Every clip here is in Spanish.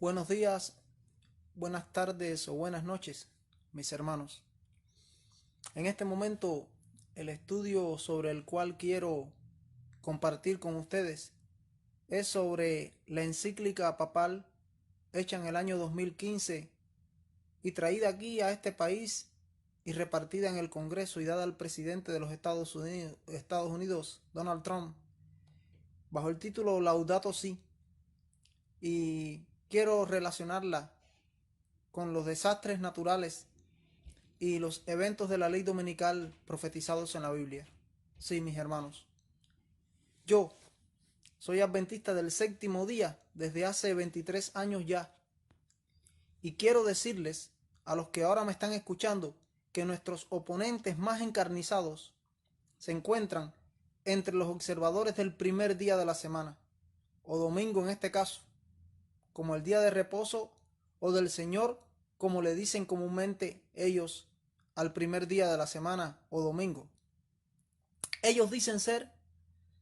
Buenos días, buenas tardes o buenas noches, mis hermanos. En este momento, el estudio sobre el cual quiero compartir con ustedes es sobre la encíclica papal hecha en el año 2015 y traída aquí a este país y repartida en el Congreso y dada al presidente de los Estados Unidos, Donald Trump, bajo el título Laudato Si, y quiero relacionarla con los desastres naturales y los eventos de la ley dominical profetizados en la Biblia. Sí, mis hermanos, yo soy adventista del séptimo día desde hace 23 años ya, y quiero decirles a los que ahora me están escuchando que nuestros oponentes más encarnizados se encuentran entre los observadores del primer día de la semana, o domingo en este caso, como el día de reposo o del Señor, como le dicen comúnmente ellos al primer día de la semana o domingo. Ellos dicen ser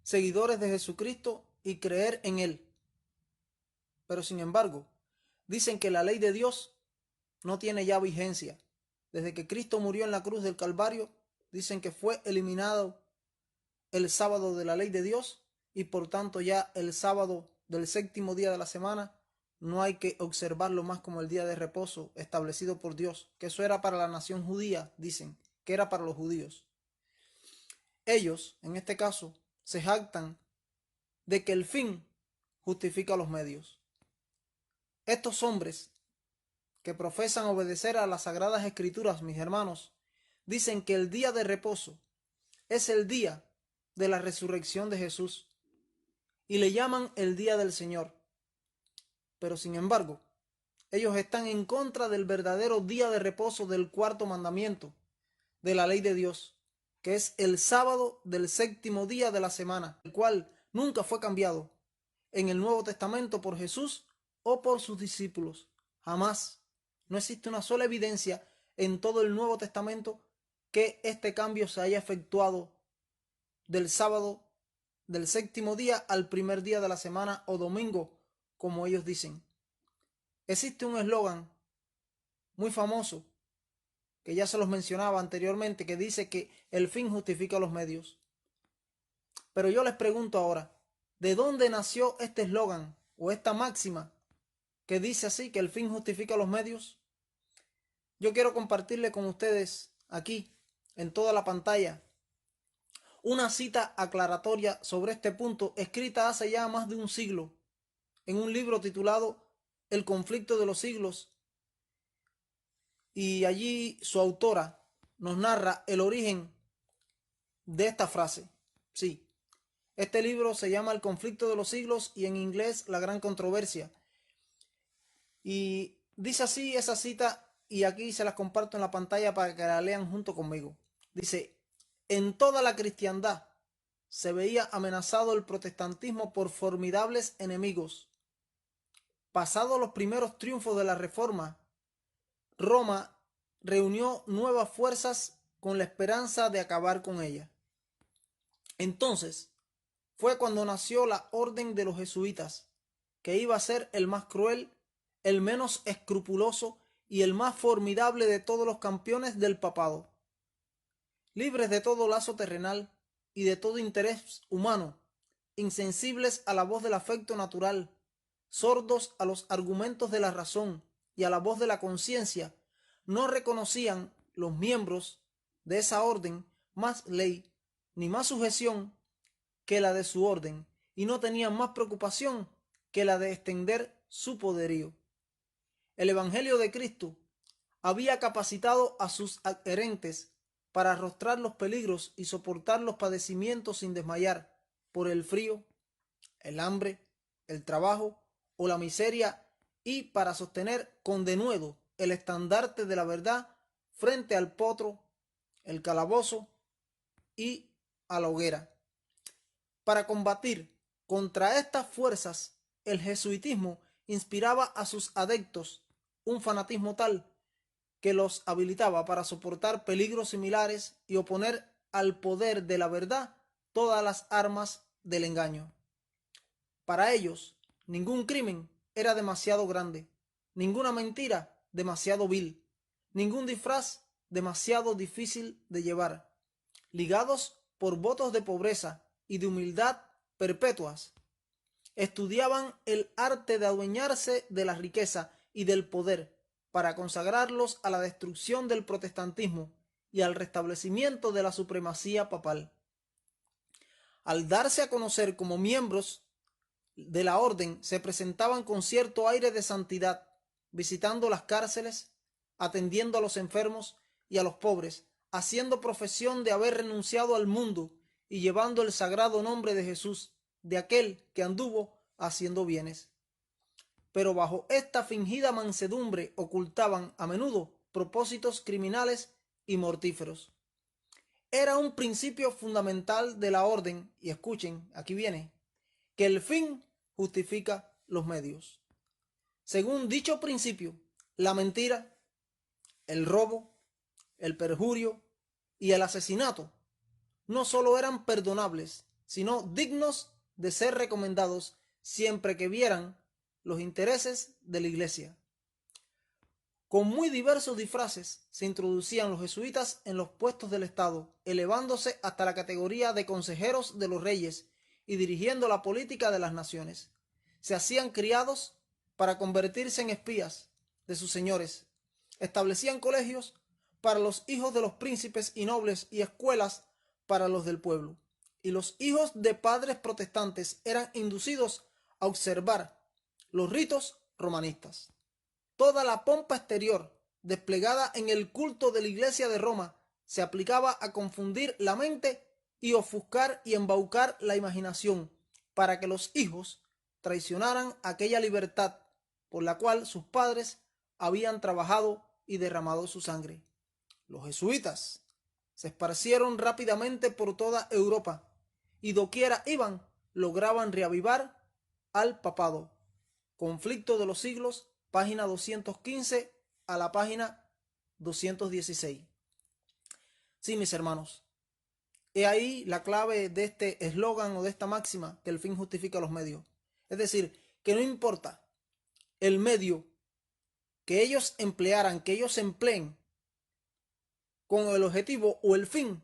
seguidores de Jesucristo y creer en Él, pero sin embargo, dicen que la ley de Dios no tiene ya vigencia. Desde que Cristo murió en la cruz del Calvario, dicen que fue eliminado el sábado de la ley de Dios y por tanto ya el sábado del séptimo día de la semana no hay que observarlo más como el día de reposo establecido por Dios, que eso era para la nación judía, dicen, que era para los judíos. Ellos, en este caso, se jactan de que el fin justifica los medios. Estos hombres que profesan obedecer a las sagradas escrituras, mis hermanos, dicen que el día de reposo es el día de la resurrección de Jesús y le llaman el día del Señor. Pero sin embargo, ellos están en contra del verdadero día de reposo del cuarto mandamiento de la ley de Dios, que es el sábado del séptimo día de la semana, el cual nunca fue cambiado en el Nuevo Testamento por Jesús o por sus discípulos. Jamás. No existe una sola evidencia en todo el Nuevo Testamento que este cambio se haya efectuado del sábado del séptimo día al primer día de la semana o domingo, como ellos dicen. Existe un eslogan muy famoso que ya se los mencionaba anteriormente, que dice que el fin justifica los medios. Pero yo les pregunto ahora, ¿de dónde nació este eslogan o esta máxima que dice así, que el fin justifica los medios? Yo quiero compartirle con ustedes aquí, en toda la pantalla, una cita aclaratoria sobre este punto, escrita hace ya más de un siglo, en un libro titulado El conflicto de los siglos, y allí su autora nos narra el origen de esta frase. Sí, este libro se llama El conflicto de los siglos y en inglés La gran controversia. Y dice así esa cita y aquí se las comparto en la pantalla para que la lean junto conmigo. Dice, en toda la cristiandad se veía amenazado el protestantismo por formidables enemigos. Pasados los primeros triunfos de la Reforma, Roma reunió nuevas fuerzas con la esperanza de acabar con ella. Entonces fue cuando nació la Orden de los Jesuitas, que iba a ser el más cruel, el menos escrupuloso y el más formidable de todos los campeones del papado. Libres de todo lazo terrenal y de todo interés humano, insensibles a la voz del afecto natural, sordos a los argumentos de la razón y a la voz de la conciencia, no reconocían los miembros de esa orden más ley ni más sujeción que la de su orden, y no tenían más preocupación que la de extender su poderío. El Evangelio de Cristo había capacitado a sus adherentes para arrostrar los peligros y soportar los padecimientos sin desmayar por el frío, el hambre, el trabajo o la miseria, y para sostener con denuedo el estandarte de la verdad frente al potro, el calabozo y a la hoguera. Para combatir contra estas fuerzas, el jesuitismo inspiraba a sus adeptos un fanatismo tal que los habilitaba para soportar peligros similares y oponer al poder de la verdad todas las armas del engaño. Para ellos, ningún crimen era demasiado grande, ninguna mentira demasiado vil, ningún disfraz demasiado difícil de llevar. Ligados por votos de pobreza y de humildad perpetuas, estudiaban el arte de adueñarse de la riqueza y del poder para consagrarlos a la destrucción del protestantismo y al restablecimiento de la supremacía papal. Al darse a conocer como miembros de la orden, se presentaban con cierto aire de santidad, visitando las cárceles, atendiendo a los enfermos y a los pobres, haciendo profesión de haber renunciado al mundo y llevando el sagrado nombre de Jesús, de aquel que anduvo haciendo bienes. Pero bajo esta fingida mansedumbre ocultaban a menudo propósitos criminales y mortíferos. Era un principio fundamental de la orden, y escuchen, aquí viene, que el fin justifica los medios. Según dicho principio, la mentira, el robo, el perjurio y el asesinato no solo eran perdonables, sino dignos de ser recomendados siempre que vieran los intereses de la Iglesia. Con muy diversos disfraces se introducían los jesuitas en los puestos del Estado, elevándose hasta la categoría de consejeros de los reyes y dirigiendo la política de las naciones. Se hacían criados para convertirse en espías de sus señores. Establecían colegios para los hijos de los príncipes y nobles y escuelas para los del pueblo. Y los hijos de padres protestantes eran inducidos a observar los ritos romanistas. Toda la pompa exterior desplegada en el culto de la Iglesia de Roma se aplicaba a confundir la mente y ofuscar y embaucar la imaginación para que los hijos traicionaran aquella libertad por la cual sus padres habían trabajado y derramado su sangre. Los jesuitas se esparcieron rápidamente por toda Europa y doquiera iban lograban reavivar al papado. Conflicto de los siglos, página 215 a la página 216. Sí, mis hermanos, he ahí la clave de este eslogan o de esta máxima, que el fin justifica los medios. Es decir, que no importa el medio que ellos emplearan, que ellos empleen con el objetivo o el fin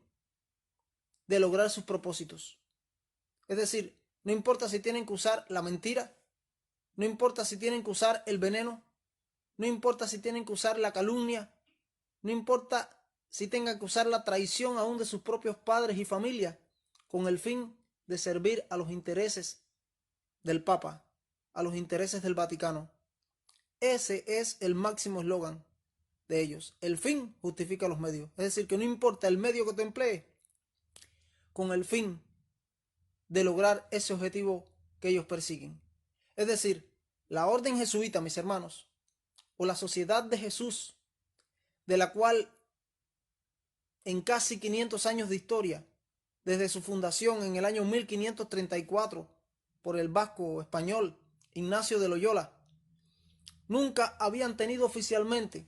de lograr sus propósitos. Es decir, no importa si tienen que usar la mentira, no importa si tienen que usar el veneno, no importa si tienen que usar la calumnia, no importa si tengan que usar la traición aún de sus propios padres y familia, con el fin de servir a los intereses del Papa, a los intereses del Vaticano. Ese es el máximo eslogan de ellos. El fin justifica los medios. Es decir, que no importa el medio que te emplees, con el fin de lograr ese objetivo que ellos persiguen. Es decir, la orden jesuita, mis hermanos, o la Sociedad de Jesús, de la cual en casi 500 años de historia, desde su fundación en el año 1534 por el vasco español Ignacio de Loyola, nunca habían tenido oficialmente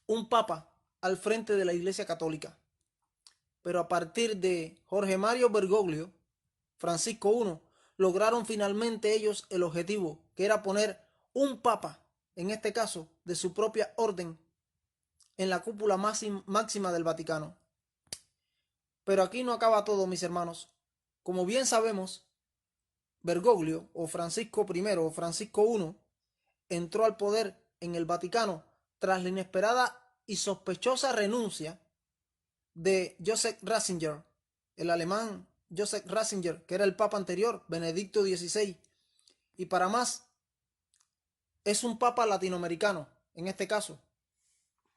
un papa al frente de la Iglesia Católica. Pero a partir de Jorge Mario Bergoglio, Francisco I, lograron finalmente ellos el objetivo, que era poner un papa, en este caso de su propia orden, en la cúpula máxima del Vaticano. Pero aquí no acaba todo, mis hermanos. Como bien sabemos, Bergoglio o Francisco I o Francisco I entró al poder en el Vaticano tras la inesperada y sospechosa renuncia de Joseph Ratzinger, el alemán Joseph Ratzinger, que era el papa anterior, Benedicto XVI, y para más, es un papa latinoamericano, en este caso.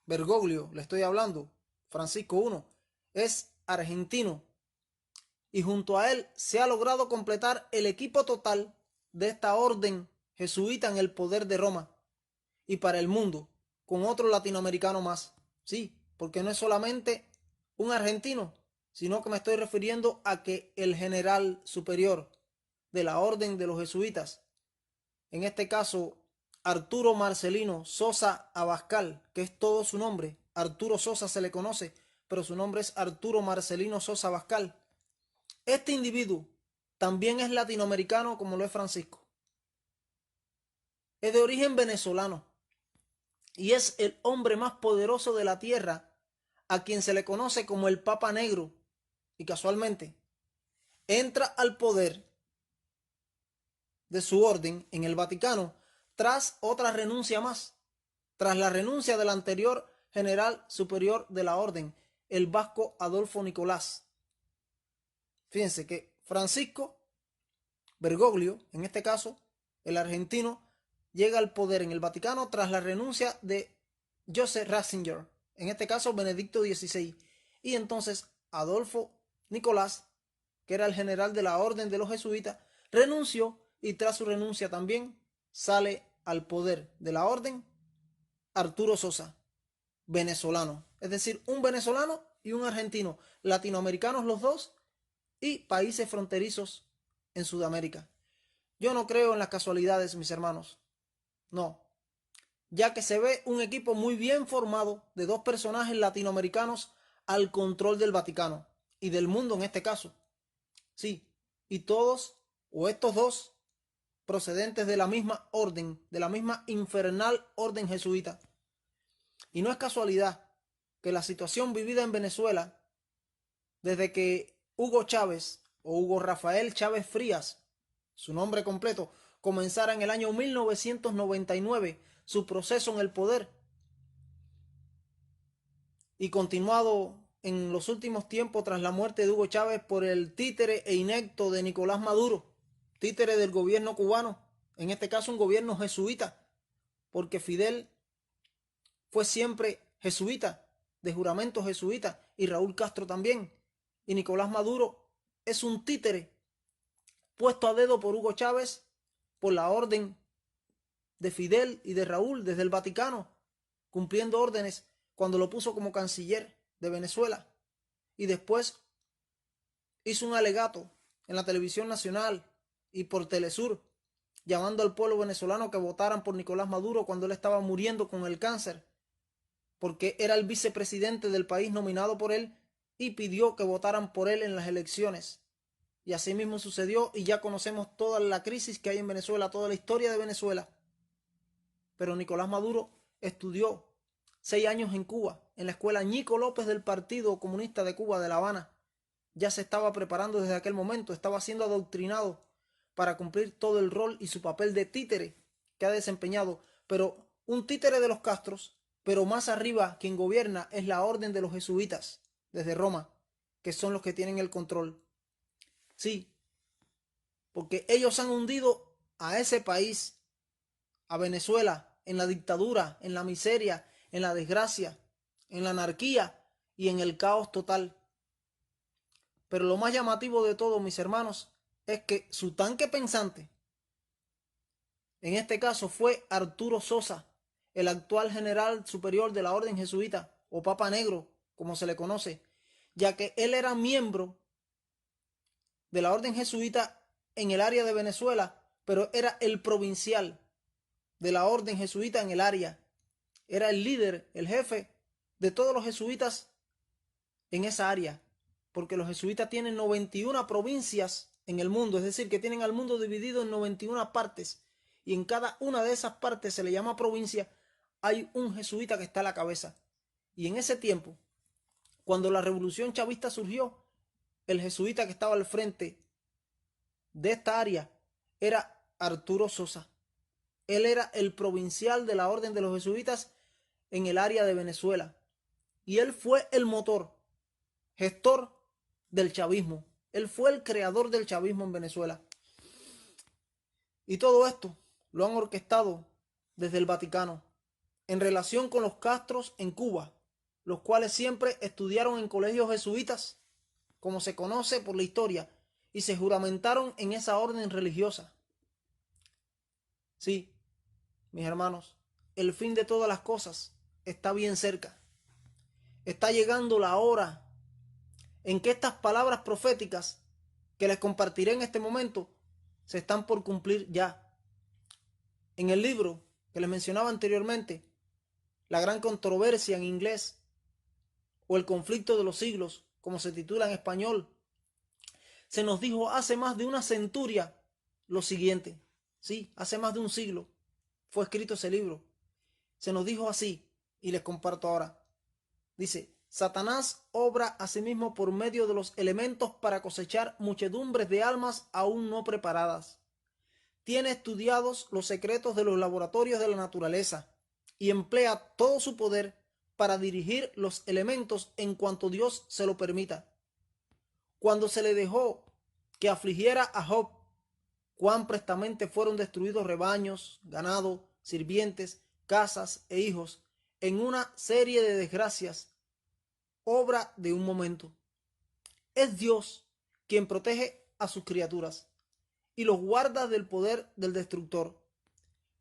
Bergoglio, le estoy hablando, Francisco I, es argentino, y junto a él se ha logrado completar el equipo total de esta orden jesuita en el poder de Roma y para el mundo, con otro latinoamericano más. Sí, porque no es solamente un argentino, sino que me estoy refiriendo a que el general superior de la orden de los jesuitas, en este caso Arturo Marcelino Sosa Abascal, que es todo su nombre, Arturo Sosa se le conoce, pero su nombre es Arturo Marcelino Sosa Abascal. Este individuo también es latinoamericano como lo es Francisco. es de origen venezolano y es el hombre más poderoso de la tierra, a quien se le conoce como el Papa Negro, y casualmente entra al poder de su orden en el Vaticano tras otra renuncia más, tras la renuncia del anterior general superior de la orden, el vasco Adolfo Nicolás. Fíjense que Francisco Bergoglio, en este caso el argentino, llega al poder en el Vaticano tras la renuncia de Joseph Ratzinger, en este caso Benedicto XVI, y entonces Adolfo Nicolás, que era el general de la orden de los jesuitas, renunció, y tras su renuncia también sale al poder de la orden Arturo Sosa, venezolano, es decir, un venezolano y un argentino, latinoamericanos los dos y países fronterizos en Sudamérica. Yo no creo en las casualidades, mis hermanos, no, ya que se ve un equipo muy bien formado de dos personajes latinoamericanos al control del Vaticano y del mundo en este caso. Sí, y todos, o estos dos, procedentes de la misma orden, de la misma infernal orden jesuita. Y no es casualidad que la situación vivida en Venezuela, desde que Hugo Chávez o Hugo Rafael Chávez Frías, su nombre completo, comenzara en el año 1999 su proceso en el poder y continuado en los últimos tiempos tras la muerte de Hugo Chávez por el títere e inepto de Nicolás Maduro, títere del gobierno cubano, en este caso un gobierno jesuita, porque Fidel fue siempre jesuita, de juramento jesuita, y Raúl Castro también. Y Nicolás Maduro es un títere puesto a dedo por Hugo Chávez por la orden de Fidel y de Raúl desde el Vaticano, cumpliendo órdenes cuando lo puso como canciller de Venezuela. Y después hizo un alegato en la televisión nacional y por Telesur, llamando al pueblo venezolano que votaran por Nicolás Maduro cuando él estaba muriendo con el cáncer, porque era el vicepresidente del país nominado por él, y pidió que votaran por él en las elecciones. Y así mismo sucedió, y ya conocemos toda la crisis que hay en Venezuela, toda la historia de Venezuela. Pero Nicolás Maduro estudió 6 años en Cuba, en la escuela Ñico López del Partido Comunista de Cuba de La Habana. Ya se estaba preparando desde aquel momento, estaba siendo adoctrinado para cumplir todo el rol y su papel de títere que ha desempeñado, pero un títere de los Castros, pero más arriba quien gobierna es la orden de los jesuitas desde Roma, que son los que tienen el control. Sí, porque ellos han hundido a ese país, a Venezuela, en la dictadura, en la miseria, en la desgracia, en la anarquía y en el caos total. Pero lo más llamativo de todo, mis hermanos, es que su tanque pensante, en este caso, fue Arturo Sosa, el actual general superior de la orden jesuita, o Papa Negro, como se le conoce, ya que él era miembro de la orden jesuita en el área de Venezuela, pero era el provincial de la orden jesuita en el área. Era el líder, el jefe de todos los jesuitas en esa área, porque los jesuitas tienen 91 provincias en el mundo, es decir, que tienen al mundo dividido en 91 partes, y en cada una de esas partes se le llama provincia, hay un jesuita que está a la cabeza. Y en ese tiempo, cuando la revolución chavista surgió, el jesuita que estaba al frente de esta área era Arturo Sosa. Él era el provincial de la orden de los jesuitas en el área de Venezuela. Y él fue el motor, gestor del chavismo. Él fue el creador del chavismo en Venezuela. Y todo esto lo han orquestado desde el Vaticano en relación con los Castros en Cuba, los cuales siempre estudiaron en colegios jesuitas, como se conoce por la historia, y se juramentaron en esa orden religiosa. Sí, mis hermanos, el fin de todas las cosas está bien cerca. Está llegando la hora en que estas palabras proféticas que les compartiré en este momento se están por cumplir ya. En el libro que les mencionaba anteriormente, La gran controversia en inglés, o El conflicto de los siglos, como se titula en español, se nos dijo hace más de una centuria lo siguiente. Sí, hace más de un siglo. fue escrito ese libro. Se nos dijo así, y les comparto ahora. Dice, Satanás obra a sí mismo por medio de los elementos para cosechar muchedumbres de almas aún no preparadas. Tiene estudiados los secretos de los laboratorios de la naturaleza y emplea todo su poder para dirigir los elementos en cuanto Dios se lo permita. Cuando se le dejó que afligiera a Job, cuán prestamente fueron destruidos rebaños, ganado, sirvientes, casas e hijos, en una serie de desgracias, obra de un momento. Es Dios quien protege a sus criaturas y los guarda del poder del destructor.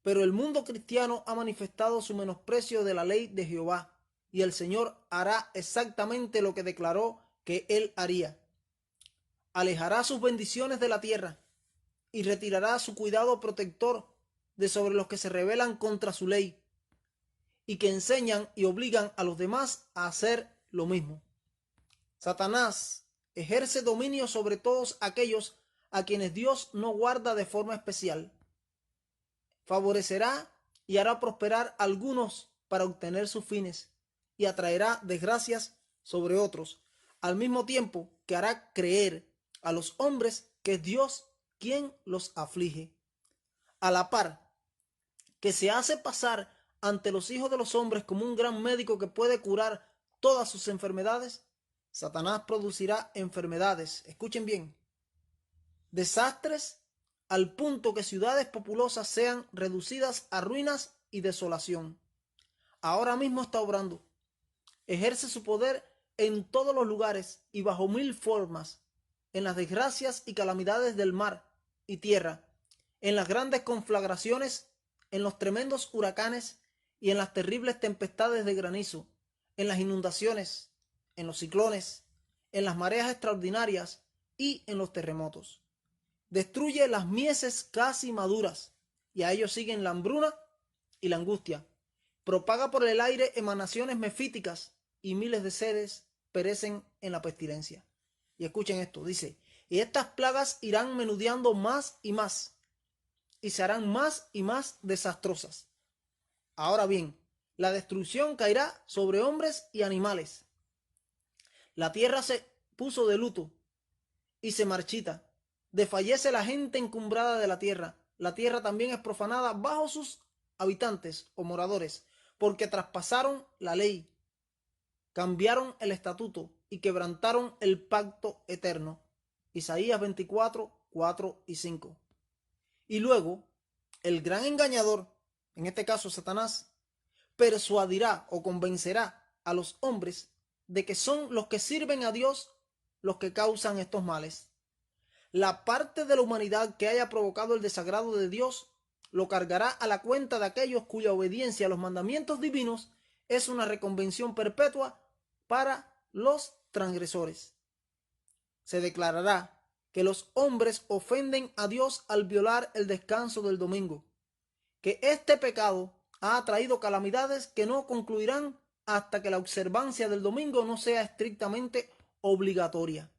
Pero el mundo cristiano ha manifestado su menosprecio de la ley de Jehová, y el Señor hará exactamente lo que declaró que él haría. Alejará sus bendiciones de la tierra y retirará su cuidado protector de sobre los que se rebelan contra su ley y que enseñan y obligan a los demás a hacer lo mismo. Satanás ejerce dominio sobre todos aquellos a quienes Dios no guarda de forma especial. Favorecerá y hará prosperar a algunos para obtener sus fines y atraerá desgracias sobre otros, al mismo tiempo que hará creer a los hombres que es Dios quien los aflige. A la par que se hace pasar ante los hijos de los hombres como un gran médico que puede curar todas sus enfermedades, Satanás producirá enfermedades, escuchen bien, desastres al punto que ciudades populosas sean reducidas a ruinas y desolación. Ahora mismo está obrando. Ejerce su poder en todos los lugares y bajo mil formas, en las desgracias y calamidades del mar y tierra, en las grandes conflagraciones, en los tremendos huracanes y en las terribles tempestades de granizo, en las inundaciones, en los ciclones, en las mareas extraordinarias y en los terremotos. Destruye las mieses casi maduras, y a ellos siguen la hambruna y la angustia. Propaga por el aire emanaciones mefíticas, y miles de seres perecen en la pestilencia. Y escuchen esto, dice, y estas plagas irán menudeando más, y se harán más y más desastrosas. Ahora bien, la destrucción caerá sobre hombres y animales. La tierra se puso de luto y se marchita. Desfallece la gente encumbrada de la tierra. La tierra también es profanada bajo sus habitantes o moradores, porque traspasaron la ley, cambiaron el estatuto y quebrantaron el pacto eterno. Isaías 24, 4 y 5. Y luego, el gran engañador, en este caso Satanás, persuadirá o convencerá a los hombres de que son los que sirven a Dios los que causan estos males. La parte de la humanidad que haya provocado el desagrado de Dios lo cargará a la cuenta de aquellos cuya obediencia a los mandamientos divinos es una reconvención perpetua para los transgresores. Se declarará que los hombres ofenden a Dios al violar el descanso del domingo, que este pecado ha traído calamidades que no concluirán hasta que la observancia del domingo no sea estrictamente obligatoria,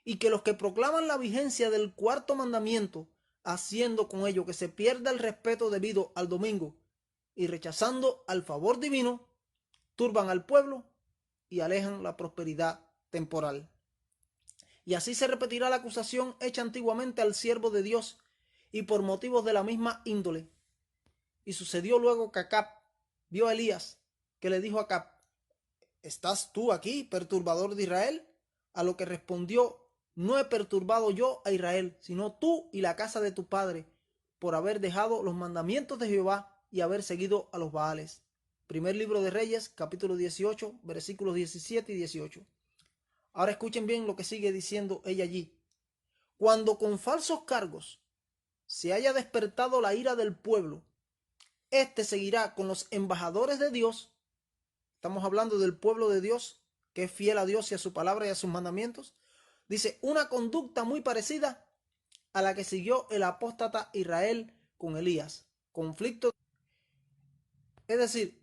y que los que proclaman la vigencia del cuarto mandamiento, haciendo con ello que se pierda el respeto debido al domingo y rechazando al favor divino, turban al pueblo y alejan la prosperidad temporal. Y así se repetirá la acusación hecha antiguamente al siervo de Dios y por motivos de la misma índole. Y sucedió luego que Acab vio a Elías, que le dijo a Acab, ¿estás tú aquí, perturbador de Israel? A lo que respondió, no he perturbado yo a Israel, sino tú y la casa de tu padre, por haber dejado los mandamientos de Jehová y haber seguido a los Baales. Primer libro de Reyes, capítulo 18, versículos 17 y 18. Ahora escuchen bien lo que sigue diciendo ella allí. Cuando con falsos cargos se haya despertado la ira del pueblo, este seguirá con los embajadores de Dios. Estamos hablando del pueblo de Dios, que es fiel a Dios y a su palabra y a sus mandamientos. Dice, una conducta muy parecida a la que siguió el apóstata Israel con Elías. Conflicto. Es decir,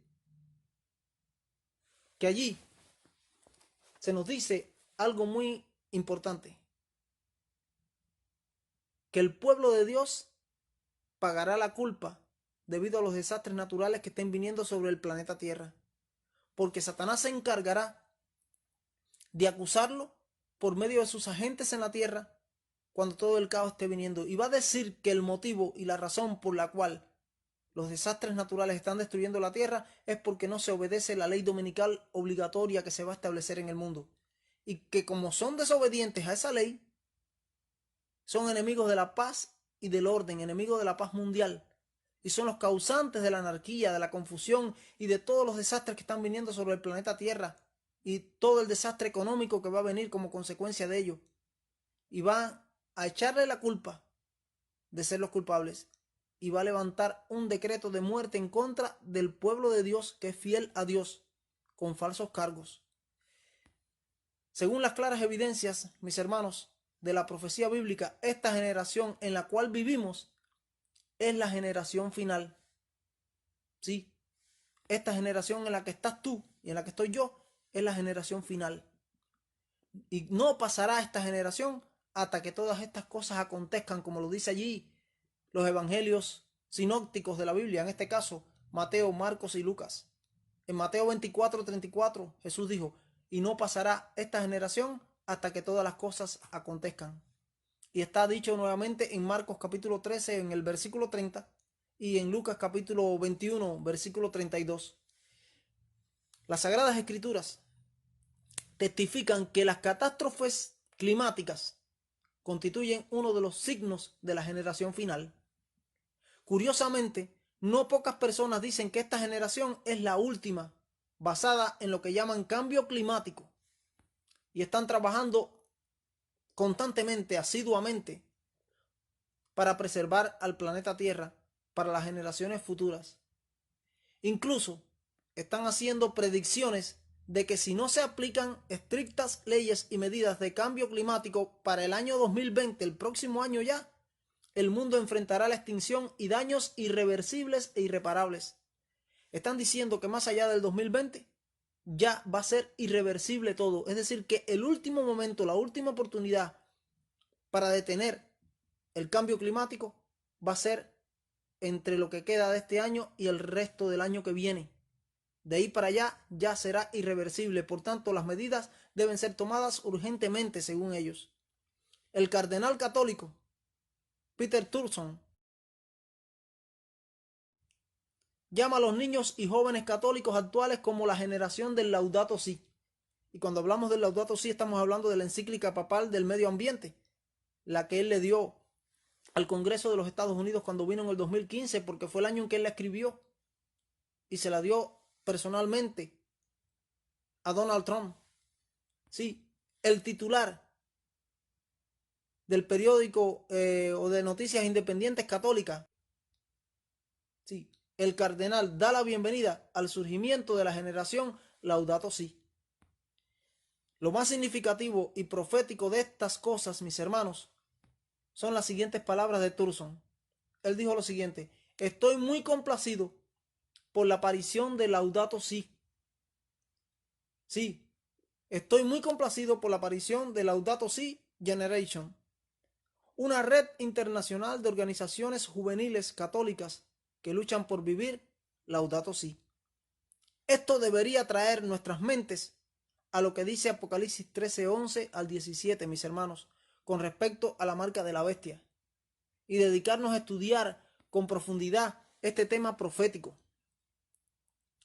que allí se nos dice algo muy importante. Que el pueblo de Dios pagará la culpa debido a los desastres naturales que estén viniendo sobre el planeta Tierra. Porque Satanás se encargará de acusarlo por medio de sus agentes en la Tierra cuando todo el caos esté viniendo. Y va a decir que el motivo y la razón por la cual los desastres naturales están destruyendo la Tierra es porque no se obedece la ley dominical obligatoria que se va a establecer en el mundo. Y que como son desobedientes a esa ley, son enemigos de la paz y del orden, enemigos de la paz mundial. Y son los causantes de la anarquía, de la confusión y de todos los desastres que están viniendo sobre el planeta Tierra. Y todo el desastre económico que va a venir como consecuencia de ello. Y va a echarle la culpa de ser los culpables. Y va a levantar un decreto de muerte en contra del pueblo de Dios que es fiel a Dios, con falsos cargos. Según las claras evidencias, mis hermanos, de la profecía bíblica, esta generación en la cual vivimos es la generación final. Sí, esta generación en la que estás tú y en la que estoy yo es la generación final. Y no pasará esta generación hasta que todas estas cosas acontezcan, como lo dice allí los evangelios sinópticos de la Biblia, en este caso Mateo, Marcos y Lucas. En Mateo 24:34 Jesús dijo: y no pasará esta generación hasta que todas las cosas acontezcan. Y está dicho nuevamente en Marcos capítulo 13 en el versículo 30 y en Lucas capítulo 21 versículo 32. Las Sagradas Escrituras testifican que las catástrofes climáticas constituyen uno de los signos de la generación final. Curiosamente, no pocas personas dicen que esta generación es la última, basada en lo que llaman cambio climático, y están trabajando constantemente, asiduamente, para preservar al planeta Tierra para las generaciones futuras. Incluso están haciendo predicciones de que si no se aplican estrictas leyes y medidas de cambio climático para el año 2020, el próximo año ya, el mundo enfrentará la extinción y daños irreversibles e irreparables. Están diciendo que más allá del 2020 ya va a ser irreversible todo. Es decir, que el último momento, la última oportunidad para detener el cambio climático va a ser entre lo que queda de este año y el resto del año que viene. De ahí para allá ya será irreversible. Por tanto, las medidas deben ser tomadas urgentemente, según ellos. El cardenal católico Peter Turkson llama a los niños y jóvenes católicos actuales como la generación del Laudato Si. Y cuando hablamos del Laudato Si estamos hablando de la encíclica papal del medio ambiente, la que él le dio al Congreso de los Estados Unidos cuando vino en el 2015, porque fue el año en que él la escribió y se la dio personalmente a Donald Trump. Sí, el titular del periódico o de noticias independientes católicas, sí, el cardenal da la bienvenida al surgimiento de la generación Laudato Si. Lo más significativo y profético de estas cosas, mis hermanos, son las siguientes palabras de Turkson. Él dijo lo siguiente: estoy muy complacido por la aparición de Laudato Si. Sí, estoy muy complacido por la aparición de Laudato Si Generation, una red internacional de organizaciones juveniles católicas que luchan por vivir Laudato Si. Esto debería traer nuestras mentes a lo que dice Apocalipsis 13:11 al 17, mis hermanos, con respecto a la marca de la bestia, y dedicarnos a estudiar con profundidad este tema profético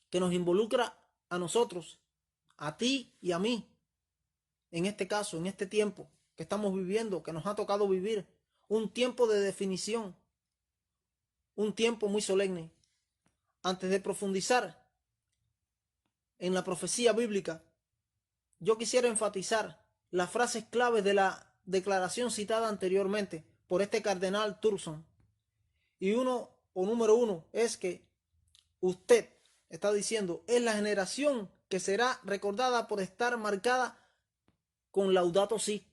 que nos involucra a nosotros, a ti y a mí, en este caso, en este tiempo que estamos viviendo, que nos ha tocado vivir, un tiempo de definición, un tiempo muy solemne. Antes de profundizar en la profecía bíblica, yo quisiera enfatizar las frases claves de la declaración citada anteriormente por este cardenal Turkson. Y número uno, es que usted está diciendo es la generación que será recordada por estar marcada con Laudato Si.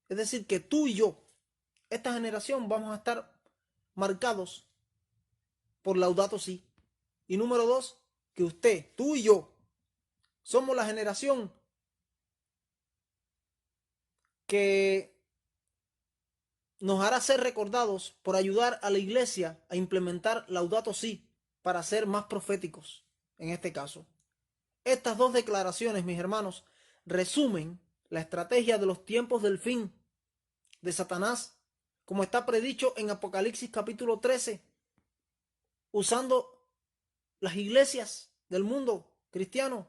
Es decir, que tú y yo, esta generación, vamos a estar marcados por Laudato Si. Y número dos, que usted, tú y yo, somos la generación que nos hará ser recordados por ayudar a la iglesia a implementar Laudato Si para ser más proféticos en este caso. Estas dos declaraciones, mis hermanos, resumen la estrategia de los tiempos del fin de Satanás, como está predicho en Apocalipsis capítulo 13, usando las iglesias del mundo cristiano,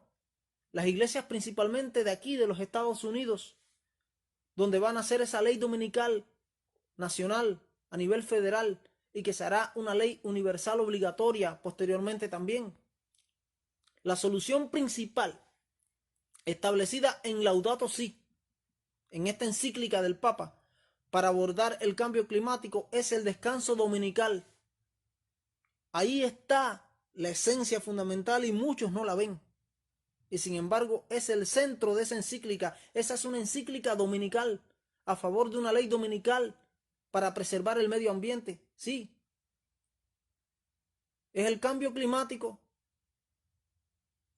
las iglesias principalmente de aquí, de los Estados Unidos, donde van a hacer esa ley dominical nacional a nivel federal y que será una ley universal obligatoria posteriormente también. La solución principal establecida en Laudato Si, en esta encíclica del Papa, para abordar el cambio climático es el descanso dominical. Ahí está la esencia fundamental y muchos no la ven. Y sin embargo es el centro de esa encíclica. Esa es una encíclica dominical a favor de una ley dominical para preservar el medio ambiente. Sí, es el cambio climático,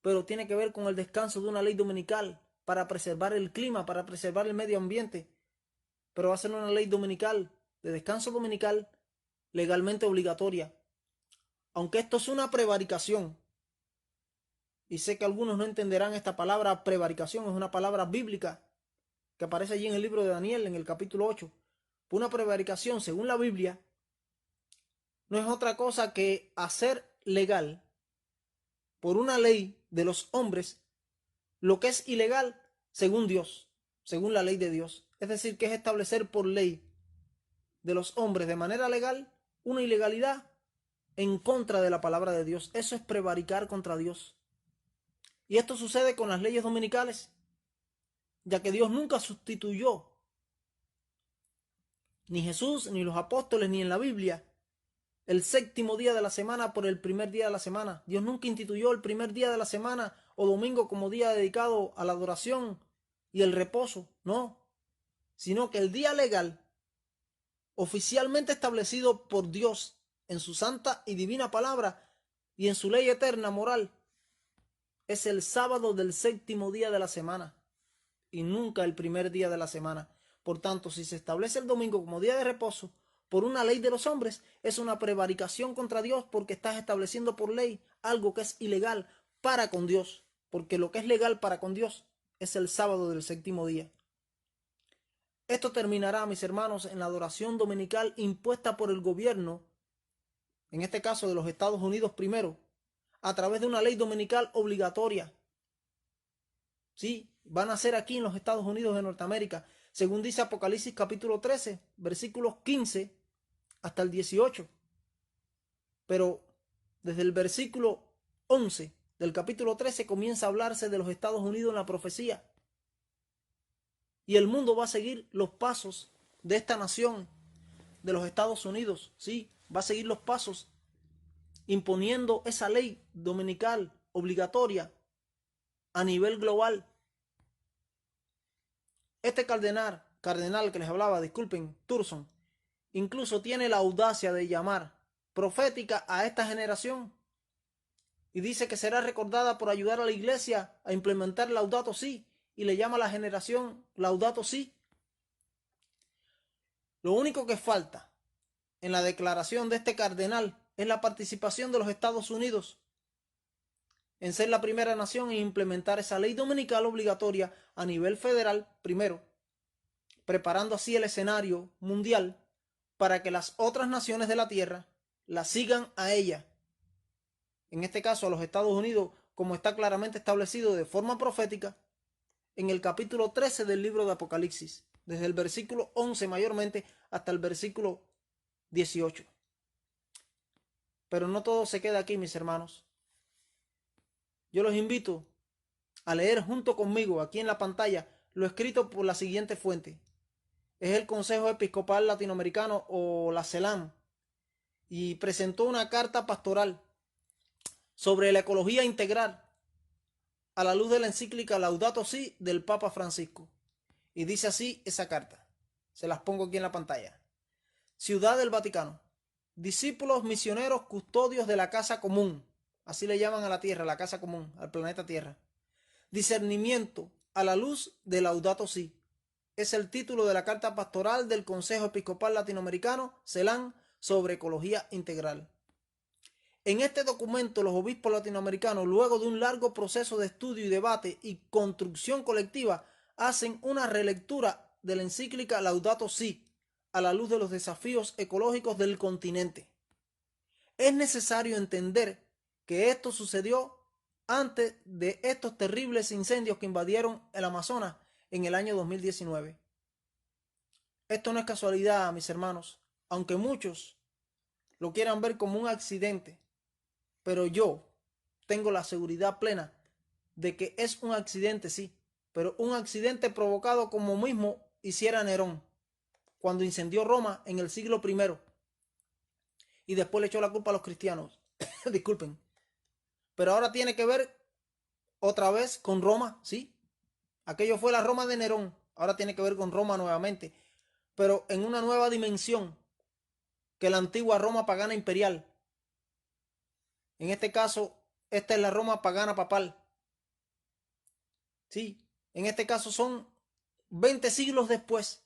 pero tiene que ver con el descanso de una ley dominical para preservar el clima, para preservar el medio ambiente. Pero va a ser una ley dominical, de descanso dominical, legalmente obligatoria. Aunque esto es una prevaricación, y sé que algunos no entenderán esta palabra prevaricación, es una palabra bíblica que aparece allí en el libro de Daniel, en el capítulo 8. Una prevaricación, según la Biblia, no es otra cosa que hacer legal por una ley de los hombres lo que es ilegal según Dios, según la ley de Dios. Es decir, que es establecer por ley de los hombres de manera legal una ilegalidad en contra de la palabra de Dios. Eso es prevaricar contra Dios. Y esto sucede con las leyes dominicales, ya que Dios nunca sustituyó, ni Jesús, ni los apóstoles, ni en la Biblia, el séptimo día de la semana por el primer día de la semana. Dios nunca instituyó el primer día de la semana o domingo como día dedicado a la adoración y el reposo, no, sino que el día legal, oficialmente establecido por Dios en su santa y divina palabra y en su ley eterna moral, es el sábado del séptimo día de la semana y nunca el primer día de la semana. Por tanto, si se establece el domingo como día de reposo por una ley de los hombres, es una prevaricación contra Dios porque estás estableciendo por ley algo que es ilegal para con Dios, porque lo que es legal para con Dios es el sábado del séptimo día. Esto terminará, mis hermanos, en la adoración dominical impuesta por el gobierno, en este caso de los Estados Unidos primero, a través de una ley dominical obligatoria. Sí, van a ser aquí en los Estados Unidos de Norteamérica, según dice Apocalipsis capítulo 13, versículos 15 hasta el 18. Pero desde el versículo 11 del capítulo 13 comienza a hablarse de los Estados Unidos en la profecía. Y el mundo va a seguir los pasos de esta nación, de los Estados Unidos. Sí, va a seguir los pasos imponiendo esa ley dominical obligatoria a nivel global. Este cardenal que les hablaba, disculpen, Turson, incluso tiene la audacia de llamar profética a esta generación y dice que será recordada por ayudar a la iglesia a implementar Laudato Si, y le llama a la generación Laudato Si. Lo único que falta en la declaración de este cardenal es la participación de los Estados Unidos en ser la primera nación en implementar esa ley dominical obligatoria a nivel federal primero, preparando así el escenario mundial para que las otras naciones de la tierra la sigan a ella. En este caso a los Estados Unidos, como está claramente establecido de forma profética en el capítulo 13 del libro de Apocalipsis, desde el versículo 11 mayormente hasta el versículo 18. Pero no todo se queda aquí, mis hermanos. Yo los invito a leer junto conmigo aquí en la pantalla lo escrito por la siguiente fuente. Es el Consejo Episcopal Latinoamericano o la CELAM, y presentó una carta pastoral sobre la ecología integral a la luz de la encíclica Laudato Si del Papa Francisco. Y dice así esa carta. Se las pongo aquí en la pantalla. Ciudad del Vaticano. Discípulos misioneros custodios de la casa común. Así le llaman a la Tierra, la casa común, al planeta Tierra. Discernimiento a la luz de Laudato Si. es el título de la carta pastoral del Consejo Episcopal Latinoamericano, CELAM, sobre ecología integral. En este documento, los obispos latinoamericanos, luego de un largo proceso de estudio y debate y construcción colectiva, hacen una relectura de la encíclica Laudato Si, a la luz de los desafíos ecológicos del continente. Es necesario entender que esto sucedió antes de estos terribles incendios que invadieron el Amazonas en el año 2019. Esto no es casualidad, mis hermanos, aunque muchos lo quieran ver como un accidente, pero yo tengo la seguridad plena de que es un accidente, sí, pero un accidente provocado como mismo hiciera Nerón cuando incendió Roma en el siglo I y después le echó la culpa a los cristianos. Disculpen. Pero ahora tiene que ver otra vez con Roma, sí. Aquello fue la Roma de Nerón. Ahora tiene que ver con Roma nuevamente, pero en una nueva dimensión que la antigua Roma pagana imperial. En este caso, esta es la Roma pagana papal. Sí, en este caso son 20 siglos después.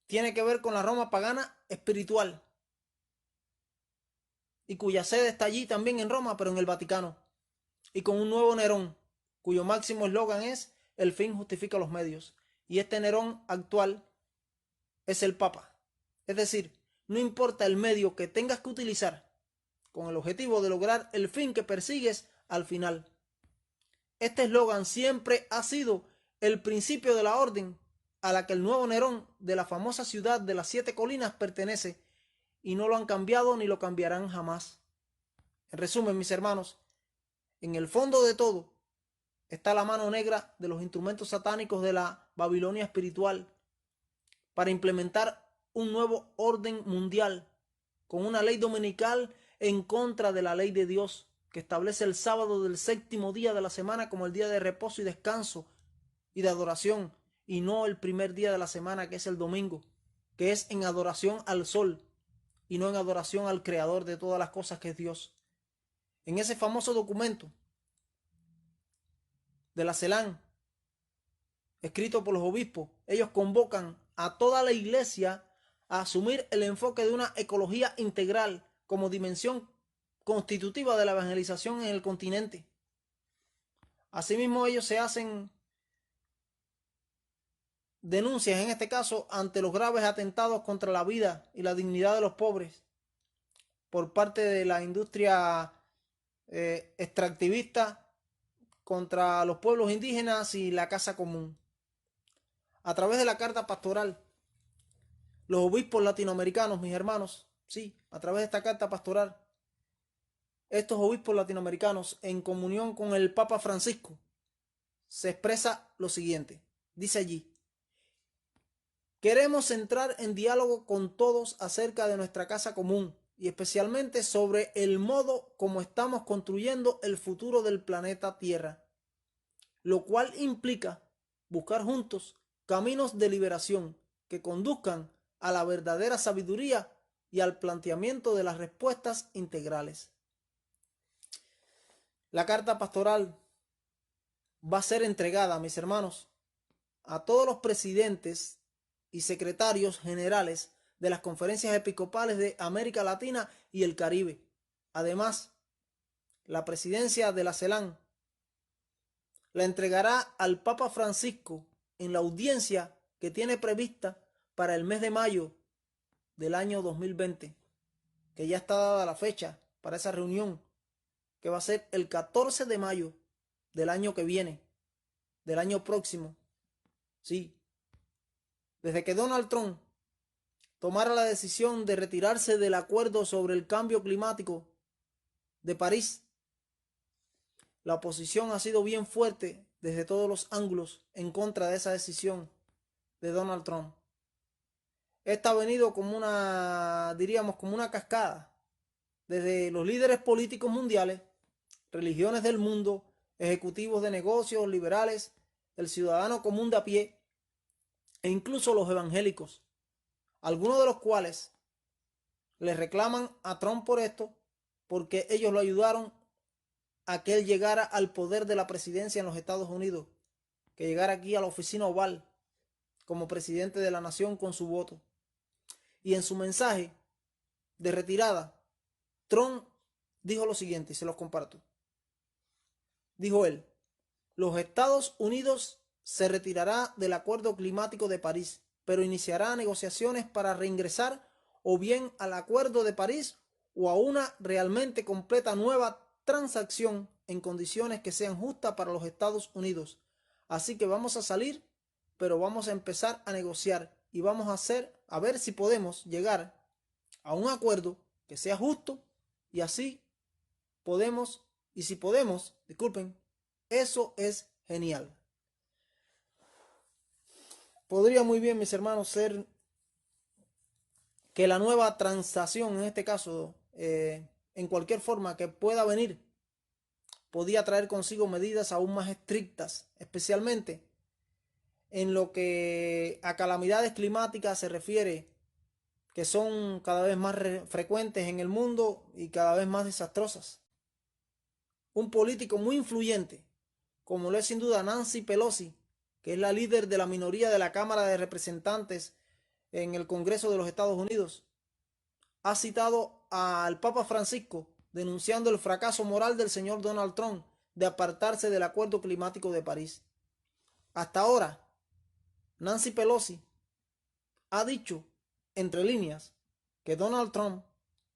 Tiene que ver con la Roma pagana espiritual, y cuya sede está allí también en Roma, pero en el Vaticano, y con un nuevo Nerón, cuyo máximo eslogan es el fin justifica los medios. Y este Nerón actual es el Papa. Es decir, no importa el medio que tengas que utilizar con el objetivo de lograr el fin que persigues al final. Este eslogan siempre ha sido el principio de la orden a la que el nuevo Nerón de la famosa ciudad de las 7 colinas pertenece, y no lo han cambiado ni lo cambiarán jamás. En resumen, mis hermanos, en el fondo de todo está la mano negra de los instrumentos satánicos de la Babilonia espiritual para implementar un nuevo orden mundial con una ley dominical en contra de la ley de Dios, que establece el sábado del séptimo día de la semana como el día de reposo y descanso y de adoración, y no el primer día de la semana, que es el domingo, que es en adoración al sol y no en adoración al creador de todas las cosas, que es Dios. En ese famoso documento de la CELAM, escrito por los obispos, ellos convocan a toda la iglesia a asumir el enfoque de una ecología integral como dimensión constitutiva de la evangelización en el continente. Asimismo, ellos se hacen denuncias, en este caso, ante los graves atentados contra la vida y la dignidad de los pobres por parte de la industria extractivista contra los pueblos indígenas y la casa común. A través de la carta pastoral, los obispos latinoamericanos, mis hermanos, sí, a través de esta carta pastoral, estos obispos latinoamericanos, en comunión con el Papa Francisco, se expresa lo siguiente. Dice allí: queremos entrar en diálogo con todos acerca de nuestra casa común y especialmente sobre el modo como estamos construyendo el futuro del planeta Tierra, lo cual implica buscar juntos caminos de liberación que conduzcan a la verdadera sabiduría y al planteamiento de las respuestas integrales. La carta pastoral va a ser entregada, mis hermanos, a todos los presidentes y secretarios generales de las conferencias episcopales de América Latina y el Caribe. Además, la presidencia de la CELAM la entregará al Papa Francisco en la audiencia que tiene prevista para el mes de mayo del año 2020, que ya está dada la fecha para esa reunión, que va a ser el 14 de mayo del año que viene, del año próximo. Sí, desde que Donald Trump tomara la decisión de retirarse del acuerdo sobre el cambio climático de París, la oposición ha sido bien fuerte desde todos los ángulos en contra de esa decisión de Donald Trump. Esta ha venido como una, diríamos, como una cascada, desde los líderes políticos mundiales, religiones del mundo, ejecutivos de negocios, liberales, el ciudadano común de a pie, e incluso los evangélicos, algunos de los cuales le reclaman a Trump por esto, porque ellos lo ayudaron a que él llegara al poder de la presidencia en los Estados Unidos, que llegara aquí a la oficina oval como presidente de la nación con su voto. Y en su mensaje de retirada, Trump dijo lo siguiente, y se los comparto. Dijo él: los Estados Unidos se retirará del Acuerdo Climático de París, pero iniciará negociaciones para reingresar o bien al Acuerdo de París o a una realmente completa nueva transacción en condiciones que sean justas para los Estados Unidos. Así que vamos a salir, pero vamos a empezar a negociar y vamos a ver si podemos llegar a un acuerdo que sea justo y así podemos, y si podemos, disculpen, eso es genial. Podría muy bien, mis hermanos, ser que la nueva transacción, en este caso, en cualquier forma que pueda venir, podía traer consigo medidas aún más estrictas, especialmente en lo que a calamidades climáticas se refiere, que son cada vez más frecuentes en el mundo y cada vez más desastrosas. Un político muy influyente, como lo es sin duda Nancy Pelosi, que es la líder de la minoría de la Cámara de Representantes en el Congreso de los Estados Unidos, ha citado al Papa Francisco denunciando el fracaso moral del señor Donald Trump de apartarse del Acuerdo Climático de París. Hasta ahora, Nancy Pelosi ha dicho, entre líneas, que Donald Trump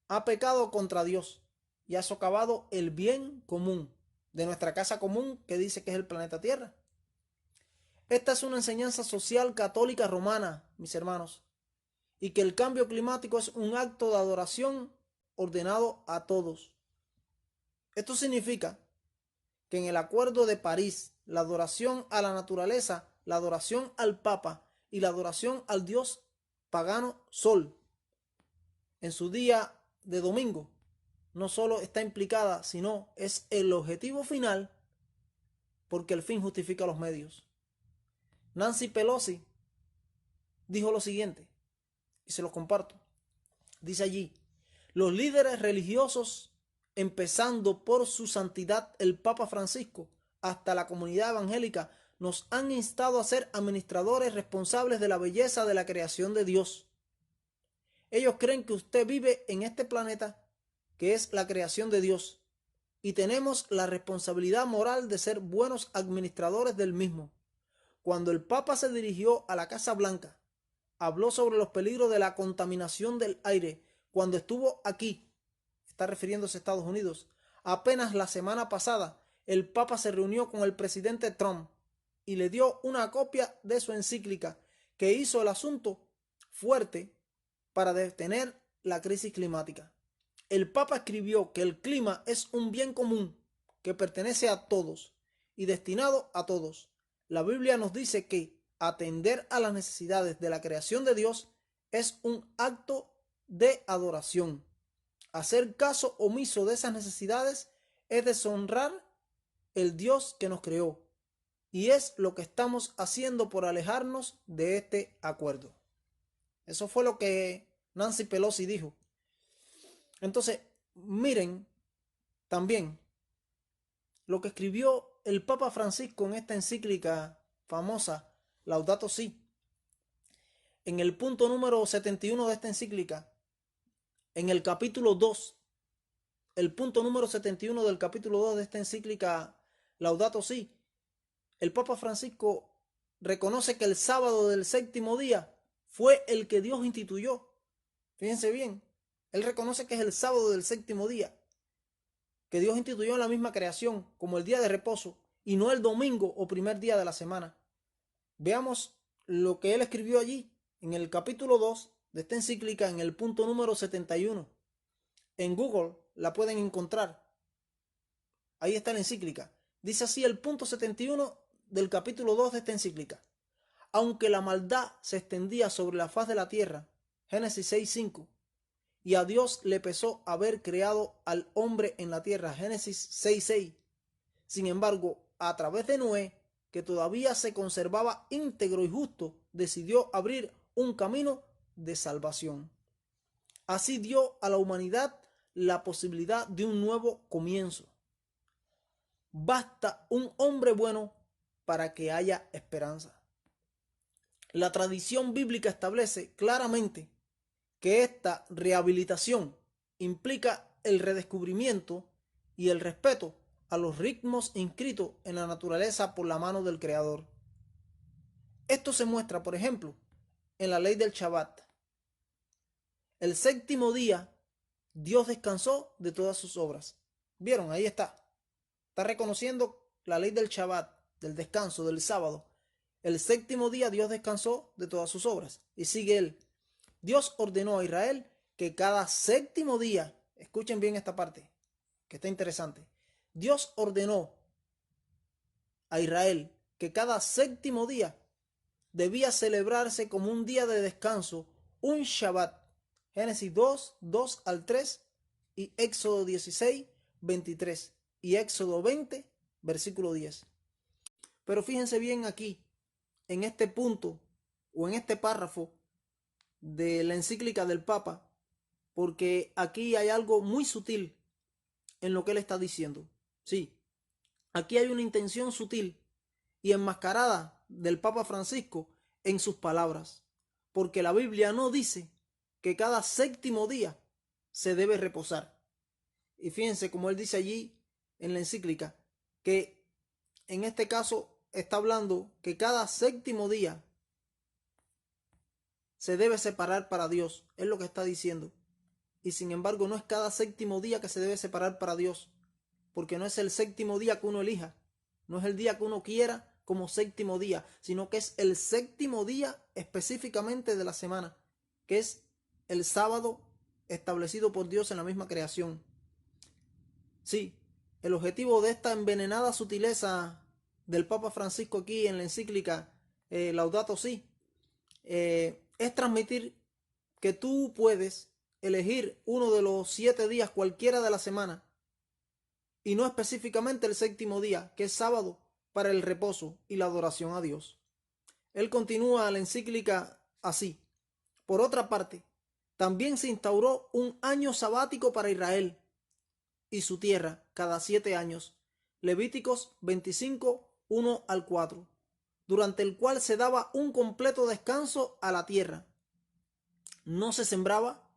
ha pecado contra Dios y ha socavado el bien común de nuestra casa común que dice que es el planeta Tierra. Esta es una enseñanza social católica romana, mis hermanos, y que el cambio climático es un acto de adoración ordenado a todos. Esto significa que en el Acuerdo de París, la adoración a la naturaleza, la adoración al Papa y la adoración al dios pagano Sol en su día de domingo no solo está implicada, sino es el objetivo final, porque el fin justifica los medios. Nancy Pelosi dijo lo siguiente, y se los comparto. Dice allí: los líderes religiosos, empezando por su santidad el Papa Francisco, hasta la comunidad evangélica, nos han instado a ser administradores responsables de la belleza de la creación de Dios. Ellos creen que usted vive en este planeta, que es la creación de Dios, y tenemos la responsabilidad moral de ser buenos administradores del mismo. Cuando el Papa se dirigió a la Casa Blanca, habló sobre los peligros de la contaminación del aire. Cuando estuvo aquí, está refiriéndose a Estados Unidos, apenas la semana pasada, el Papa se reunió con el presidente Trump y le dio una copia de su encíclica que hizo el asunto fuerte para detener la crisis climática. El Papa escribió que el clima es un bien común que pertenece a todos y destinado a todos. La Biblia nos dice que atender a las necesidades de la creación de Dios es un acto de adoración. Hacer caso omiso de esas necesidades es deshonrar el Dios que nos creó, y es lo que estamos haciendo por alejarnos de este acuerdo. Eso fue lo que Nancy Pelosi dijo. Entonces, miren también lo que escribió el Papa Francisco en esta encíclica famosa, Laudato Si. En el punto número 71 de esta encíclica, en el capítulo 2, el punto número 71 del capítulo 2 de esta encíclica, Laudato Si, el Papa Francisco reconoce que el sábado del séptimo día fue el que Dios instituyó. Fíjense bien, él reconoce que es el sábado del séptimo día, que Dios instituyó en la misma creación como el día de reposo y no el domingo o primer día de la semana. Veamos lo que él escribió allí en el capítulo 2 de esta encíclica, en el punto número 71. En Google la pueden encontrar. Ahí está la encíclica. Dice así el punto 71 del capítulo 2 de esta encíclica: aunque la maldad se extendía sobre la faz de la tierra, Génesis 6:5, y a Dios le pesó haber creado al hombre en la tierra, Génesis 6:6. Sin embargo, a través de Noé, que todavía se conservaba íntegro y justo, decidió abrir un camino de salvación. Así dio a la humanidad la posibilidad de un nuevo comienzo. Basta un hombre bueno para que haya esperanza. La tradición bíblica establece claramente que esta rehabilitación implica el redescubrimiento y el respeto a los ritmos inscritos en la naturaleza por la mano del Creador. Esto se muestra, por ejemplo, en la ley del Shabbat. El séptimo día, Dios descansó de todas sus obras. ¿Vieron? Ahí está. Está reconociendo la ley del Shabbat, del descanso, del sábado. El séptimo día Dios descansó de todas sus obras. Y sigue él. Dios ordenó a Israel que cada séptimo día, escuchen bien esta parte, que está interesante. Dios ordenó a Israel que cada séptimo día debía celebrarse como un día de descanso, un Shabbat. Génesis 2, 2 al 3 y Éxodo 16, 23 y Éxodo 20, versículo 10. Pero fíjense bien aquí, en este punto o en este párrafo de la encíclica del Papa, porque aquí hay algo muy sutil en lo que él está diciendo. Sí, aquí hay una intención sutil y enmascarada del Papa Francisco en sus palabras, porque la Biblia no dice que cada séptimo día se debe reposar. Y fíjense como él dice allí en la encíclica, que en este caso está hablando que cada séptimo día se debe separar para Dios, es lo que está diciendo. Y sin embargo no es cada séptimo día que se debe separar para Dios, porque no es el séptimo día que uno elija, no es el día que uno quiera como séptimo día, sino que es el séptimo día específicamente de la semana, que es el sábado establecido por Dios en la misma creación. Sí, el objetivo de esta envenenada sutileza del Papa Francisco aquí en la encíclica Laudato Si es transmitir que tú puedes elegir uno de los 7 días cualquiera de la semana y no específicamente el séptimo día, que es sábado, para el reposo y la adoración a Dios. Él continúa la encíclica así. Por otra parte, también se instauró un año sabático para Israel y su tierra cada 7 años, Levíticos 25, 1 al 4, durante el cual se daba un completo descanso a la tierra. No se sembraba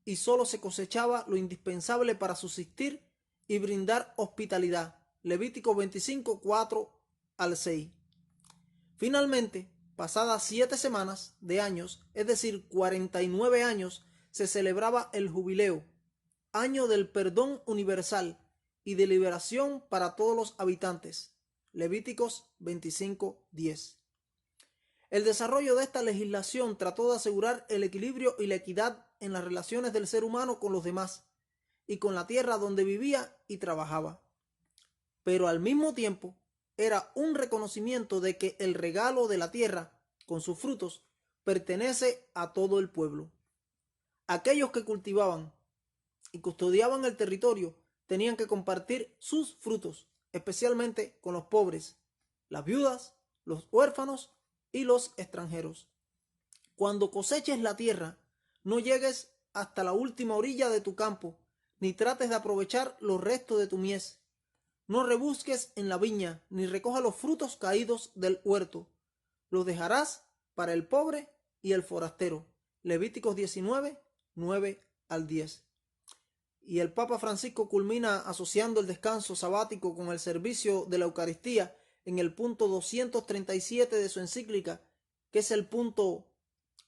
y solo se cosechaba lo indispensable para subsistir y brindar hospitalidad. Levítico 25, 4 al 6. Finalmente, pasadas 7 semanas de años, es decir, 49 años, se celebraba el jubileo, año del perdón universal y de liberación para todos los habitantes. Levíticos 25, 10. El desarrollo de esta legislación trató de asegurar el equilibrio y la equidad en las relaciones del ser humano con los demás y con la tierra donde vivía y trabajaba. Pero al mismo tiempo era un reconocimiento de que el regalo de la tierra, con sus frutos, pertenece a todo el pueblo. Aquellos que cultivaban y custodiaban el territorio tenían que compartir sus frutos, especialmente con los pobres, las viudas, los huérfanos y los extranjeros. Cuando coseches la tierra, no llegues hasta la última orilla de tu campo, ni trates de aprovechar los restos de tu mies. No rebusques en la viña, ni recojas los frutos caídos del huerto. Los dejarás para el pobre y el forastero. Levíticos 19, 9 al 10. Y el Papa Francisco culmina asociando el descanso sabático con el servicio de la Eucaristía en el punto 237 de su encíclica, que es el punto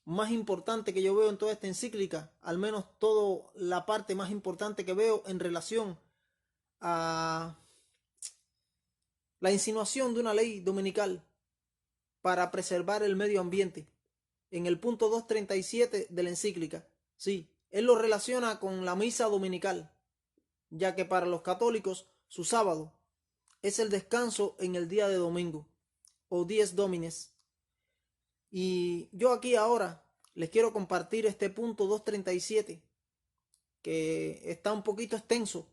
más importante que yo veo en toda esta encíclica, al menos toda la parte más importante que veo en relación a la insinuación de una ley dominical para preservar el medio ambiente. En el punto 237 de la encíclica, sí, él lo relaciona con la misa dominical, ya que para los católicos su sábado es el descanso en el día de domingo, o dies domines. Y yo aquí ahora les quiero compartir este punto 237, que está un poquito extenso,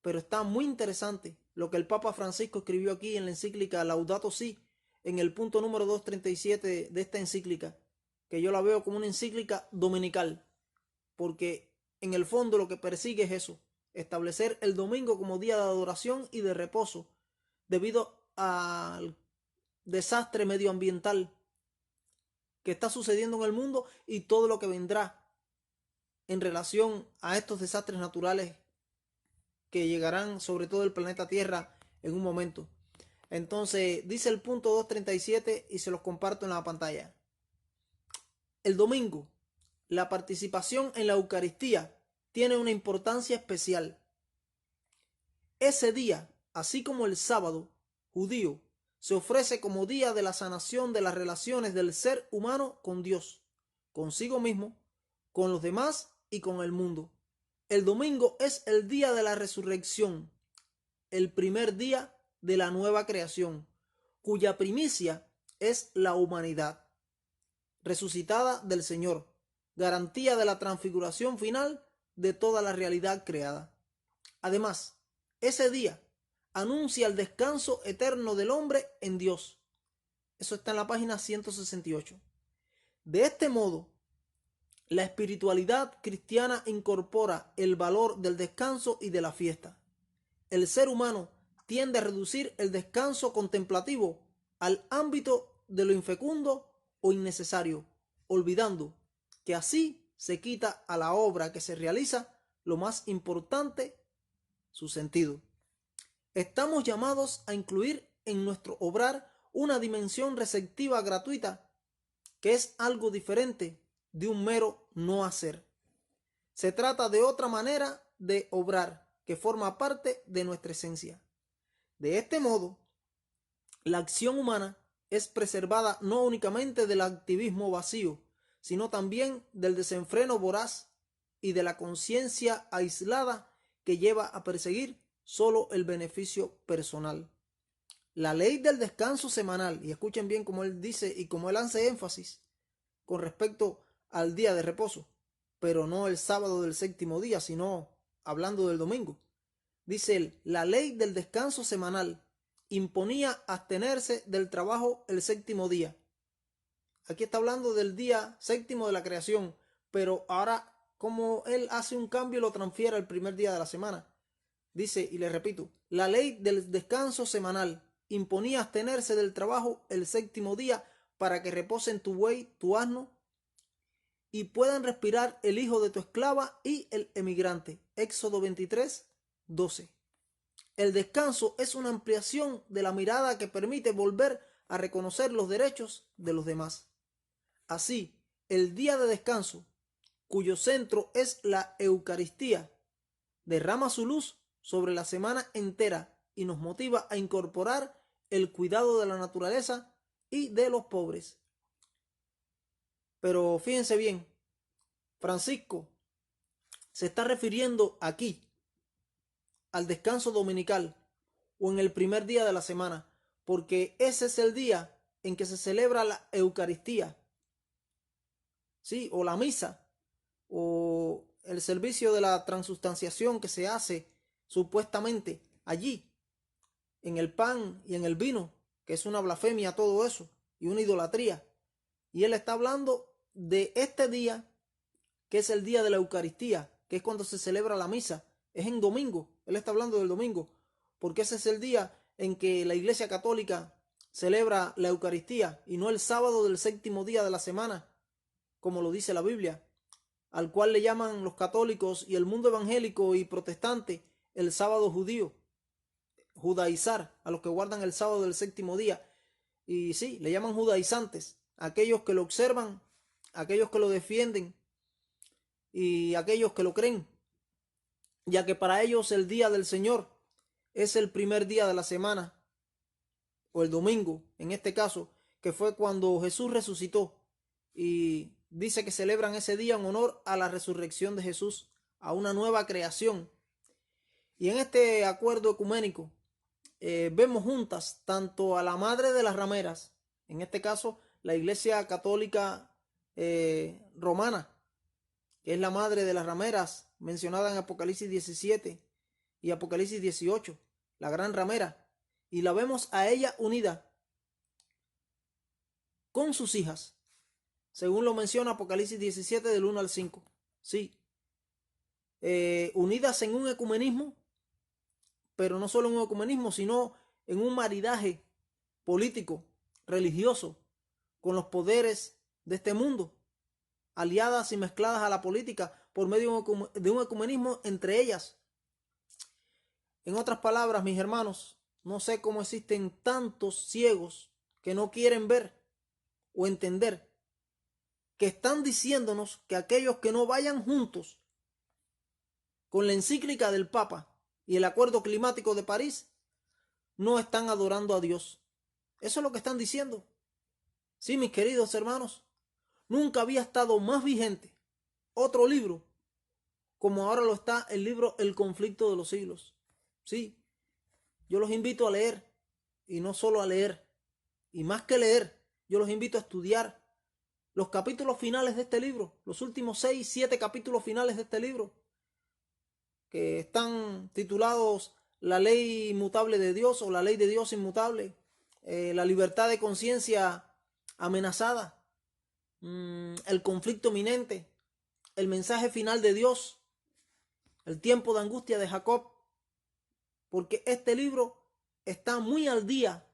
pero está muy interesante lo que el Papa Francisco escribió aquí en la encíclica Laudato Si, en el punto número 237 de esta encíclica, que yo la veo como una encíclica dominical, porque en el fondo lo que persigue es eso, establecer el domingo como día de adoración y de reposo, debido al desastre medioambiental que está sucediendo en el mundo y todo lo que vendrá en relación a estos desastres naturales que llegarán sobre todo el planeta Tierra en un momento. Entonces, dice el punto 237 y se los comparto en la pantalla. El domingo, la participación en la Eucaristía tiene una importancia especial. Ese día, así como el sábado judío, se ofrece como día de la sanación de las relaciones del ser humano con Dios, consigo mismo, con los demás y con el mundo. El domingo es el día de la resurrección, el primer día de la nueva creación, cuya primicia es la humanidad resucitada del Señor, garantía de la transfiguración final de toda la realidad creada. Además, ese día anuncia el descanso eterno del hombre en Dios. Eso está en la página 168. De este modo, la espiritualidad cristiana incorpora el valor del descanso y de la fiesta. El ser humano tiende a reducir el descanso contemplativo al ámbito de lo infecundo o innecesario, olvidando que así se quita a la obra que se realiza lo más importante, su sentido. Estamos llamados a incluir en nuestro obrar una dimensión receptiva gratuita que es algo diferente de un mero no hacer. Se trata de otra manera de obrar que forma parte de nuestra esencia. De este modo, la acción humana es preservada no únicamente del activismo vacío, sino también del desenfreno voraz y de la conciencia aislada que lleva a perseguir solo el beneficio personal. La ley del descanso semanal, y escuchen bien cómo él dice y cómo él hace énfasis con respecto al día de reposo, pero no el sábado del séptimo día, sino hablando del domingo. Dice él, la ley del descanso semanal imponía abstenerse del trabajo el séptimo día. Aquí está hablando del día séptimo de la creación, pero ahora como él hace un cambio lo transfiere al primer día de la semana. Dice, y le repito, la ley del descanso semanal imponía abstenerse del trabajo el séptimo día para que reposen tu buey, tu asno, y puedan respirar el hijo de tu esclava y el emigrante. Éxodo 23, 12. El descanso es una ampliación de la mirada que permite volver a reconocer los derechos de los demás. Así, el día de descanso, cuyo centro es la Eucaristía, derrama su luz sobre la semana entera y nos motiva a incorporar el cuidado de la naturaleza y de los pobres. Pero fíjense bien, Francisco se está refiriendo aquí al descanso dominical o en el primer día de la semana, porque ese es el día en que se celebra la Eucaristía, ¿sí? O la misa, o el servicio de la transustanciación que se hace supuestamente allí, en el pan y en el vino, que es una blasfemia todo eso, y una idolatría. Y él está hablando de este día, que es el día de la Eucaristía, que es cuando se celebra la misa. Es en domingo, él está hablando del domingo, porque ese es el día en que la Iglesia Católica celebra la Eucaristía y no el sábado del séptimo día de la semana, como lo dice la Biblia, al cual le llaman los católicos y el mundo evangélico y protestante el sábado judío, judaizar a los que guardan el sábado del séptimo día. Y sí, le llaman judaizantes, aquellos que lo observan, aquellos que lo defienden y aquellos que lo creen, ya que para ellos el día del Señor es el primer día de la semana, o el domingo, en este caso, que fue cuando Jesús resucitó, y dice que celebran ese día en honor a la resurrección de Jesús, a una nueva creación. Y en este acuerdo ecuménico vemos juntas tanto a la madre de las rameras, en este caso la Iglesia Católica Romana, que es la madre de las rameras mencionada en Apocalipsis 17 y Apocalipsis 18, la gran ramera, y la vemos a ella unida con sus hijas, según lo menciona Apocalipsis 17 del 1 al 5. Sí, unidas en un ecumenismo, pero no solo en un ecumenismo, sino en un maridaje político religioso con los poderes de este mundo, aliadas y mezcladas a la política por medio de un ecumenismo entre ellas. En otras palabras, mis hermanos, no sé cómo existen tantos ciegos que no quieren ver o entender, que están diciéndonos que aquellos que no vayan juntos con la encíclica del Papa y el Acuerdo Climático de París no están adorando a Dios. Eso es lo que están diciendo. Sí, mis queridos hermanos, nunca había estado más vigente otro libro como ahora lo está el libro El conflicto de los siglos. Sí, yo los invito a leer, y no solo a leer, y más que leer, yo los invito a estudiar los capítulos finales de este libro, los últimos 6, 7 capítulos finales de este libro, que están titulados La ley inmutable de Dios o la ley de Dios inmutable, la libertad de conciencia amenazada, el conflicto inminente, el mensaje final de Dios, el tiempo de angustia de Jacob, porque este libro está muy al día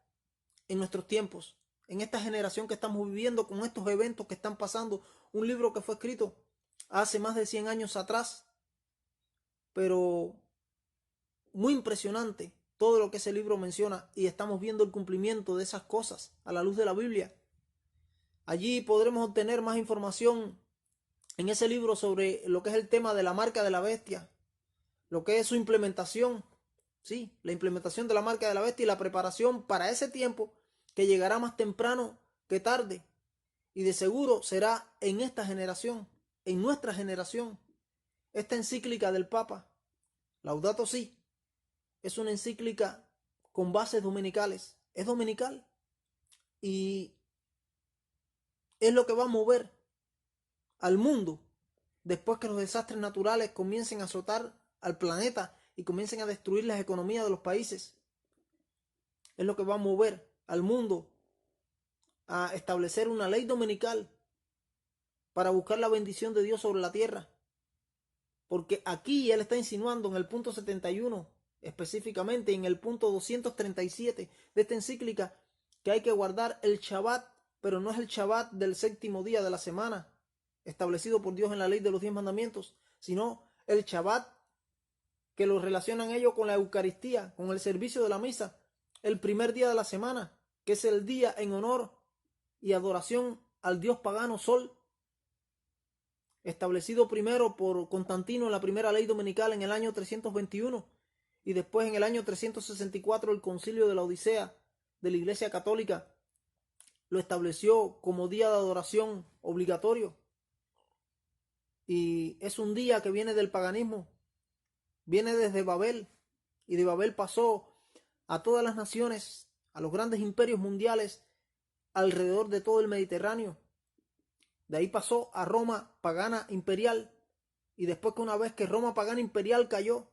en nuestros tiempos, en esta generación que estamos viviendo, con estos eventos que están pasando. Un libro que fue escrito hace más de 100 años atrás, pero muy impresionante todo lo que ese libro menciona, y estamos viendo el cumplimiento de esas cosas a la luz de la Biblia. Allí podremos obtener más información en ese libro sobre lo que es el tema de la marca de la bestia, lo que es su implementación, sí, la implementación de la marca de la bestia y la preparación para ese tiempo que llegará más temprano que tarde, y de seguro será en esta generación, en nuestra generación. Esta encíclica del Papa, Laudato Si, es una encíclica con bases dominicales, es dominical, y es lo que va a mover al mundo después que los desastres naturales comiencen a azotar al planeta y comiencen a destruir las economías de los países. Es lo que va a mover al mundo a establecer una ley dominical para buscar la bendición de Dios sobre la tierra. Porque aquí él está insinuando en el punto 71, específicamente en el punto 237 de esta encíclica, que hay que guardar el Shabbat, pero no es el Shabbat del séptimo día de la semana, establecido por Dios en la ley de los 10 mandamientos, sino el Shabbat que lo relacionan ellos con la Eucaristía, con el servicio de la misa, el primer día de la semana, que es el día en honor y adoración al dios pagano Sol, establecido primero por Constantino en la primera ley dominical en el año 321, y después en el año 364 el Concilio de la Odisea de la Iglesia Católica lo estableció como día de adoración obligatorio. Y es un día que viene del paganismo, viene desde Babel, y de Babel pasó a todas las naciones, a los grandes imperios mundiales alrededor de todo el Mediterráneo. De ahí pasó a Roma pagana imperial, y después que una vez que Roma pagana imperial cayó,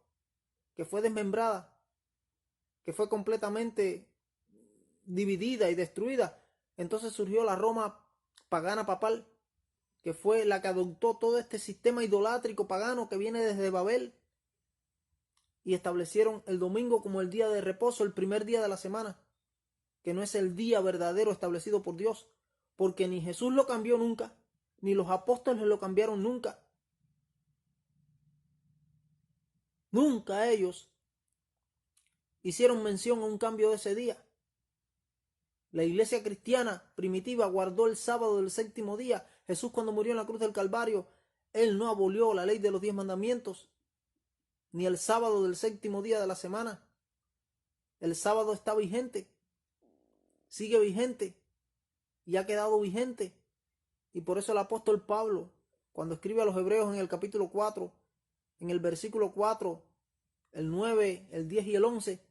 que fue desmembrada, que fue completamente dividida y destruida, entonces surgió la Roma pagana papal, que fue la que adoptó todo este sistema idolátrico pagano que viene desde Babel, y establecieron el domingo como el día de reposo, el primer día de la semana, que no es el día verdadero establecido por Dios, porque ni Jesús lo cambió nunca, ni los apóstoles lo cambiaron nunca. Nunca ellos hicieron mención a un cambio de ese día. La iglesia cristiana primitiva guardó el sábado del séptimo día. Jesús, cuando murió en la cruz del Calvario, él no abolió la ley de los 10 mandamientos, ni el sábado del séptimo día de la semana. El sábado está vigente, sigue vigente y ha quedado vigente. Y por eso el apóstol Pablo, cuando escribe a los Hebreos en el capítulo 4, en el versículo 4, el 9, el 10 y el 11,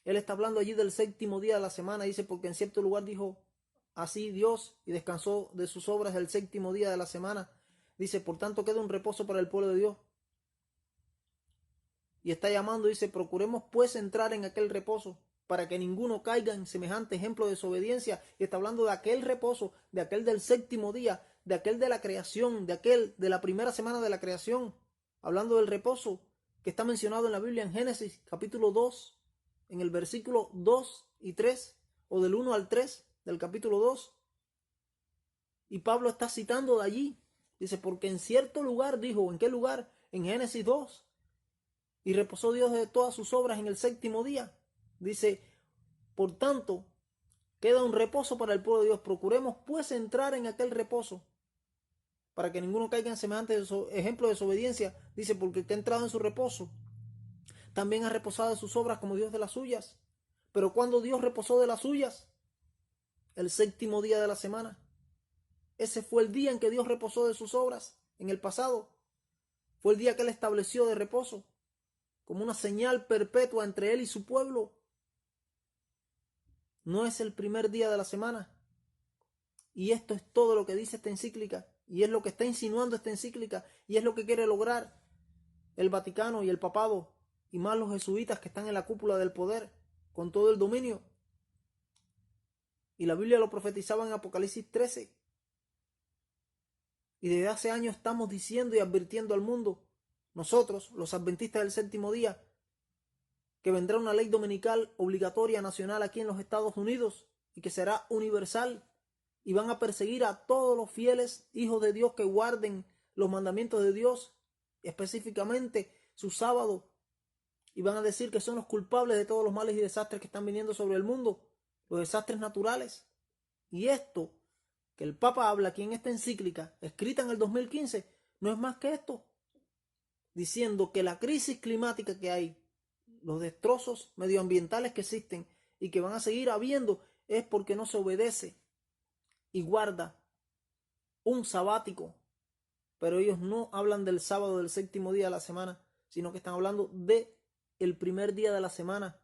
él está hablando allí del séptimo día de la semana. Dice, porque en cierto lugar dijo así Dios, y descansó de sus obras el séptimo día de la semana. Dice, por tanto queda un reposo para el pueblo de Dios. Y está llamando, dice, procuremos pues entrar en aquel reposo, para que ninguno caiga en semejante ejemplo de desobediencia. Y está hablando de aquel reposo, de aquel del séptimo día, de aquel de la creación, de aquel de la primera semana de la creación. Hablando del reposo que está mencionado en la Biblia en Génesis capítulo 2, en el versículo 2 y 3, o del 1 al 3. del capítulo 2. Y Pablo está citando de allí. Dice, porque en cierto lugar, dijo, ¿en qué lugar? En Génesis 2. Y reposó Dios de todas sus obras en el séptimo día. Dice, por tanto, queda un reposo para el pueblo de Dios. Procuremos pues entrar en aquel reposo, para que ninguno caiga en semejante ejemplo de desobediencia. Dice, porque el que ha entrado en su reposo, también ha reposado de sus obras como Dios de las suyas. Pero cuando Dios reposó de las suyas, el séptimo día de la semana. Ese fue el día en que Dios reposó de sus obras en el pasado. Fue el día que Él estableció de reposo, como una señal perpetua entre Él y su pueblo. No es el primer día de la semana. Y esto es todo lo que dice esta encíclica. Y es lo que está insinuando esta encíclica. Y es lo que quiere lograr el Vaticano y el papado. Y más los jesuitas que están en la cúpula del poder, con todo el dominio. Y la Biblia lo profetizaba en Apocalipsis 13. Y desde hace años estamos diciendo y advirtiendo al mundo, nosotros, los adventistas del séptimo día, que vendrá una ley dominical obligatoria nacional aquí en los Estados Unidos y que será universal, y van a perseguir a todos los fieles hijos de Dios que guarden los mandamientos de Dios, específicamente su sábado, y van a decir que son los culpables de todos los males y desastres que están viniendo sobre el mundo, los desastres naturales. Y esto que el Papa habla aquí en esta encíclica, escrita en el 2015, no es más que esto, diciendo que la crisis climática que hay, los destrozos medioambientales que existen y que van a seguir habiendo, es porque no se obedece y guarda un sabático. Pero ellos no hablan del sábado del séptimo día de la semana, sino que están hablando de el primer día de la semana,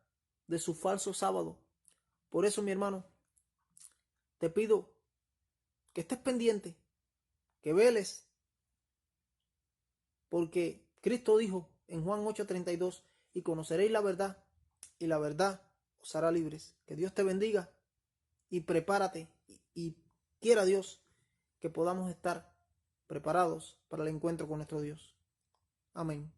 de su falso sábado. Por eso, mi hermano, te pido que estés pendiente, que veles, porque Cristo dijo en Juan 8:32, y conoceréis la verdad, y la verdad os hará libres. Que Dios te bendiga y prepárate, y quiera Dios que podamos estar preparados para el encuentro con nuestro Dios. Amén.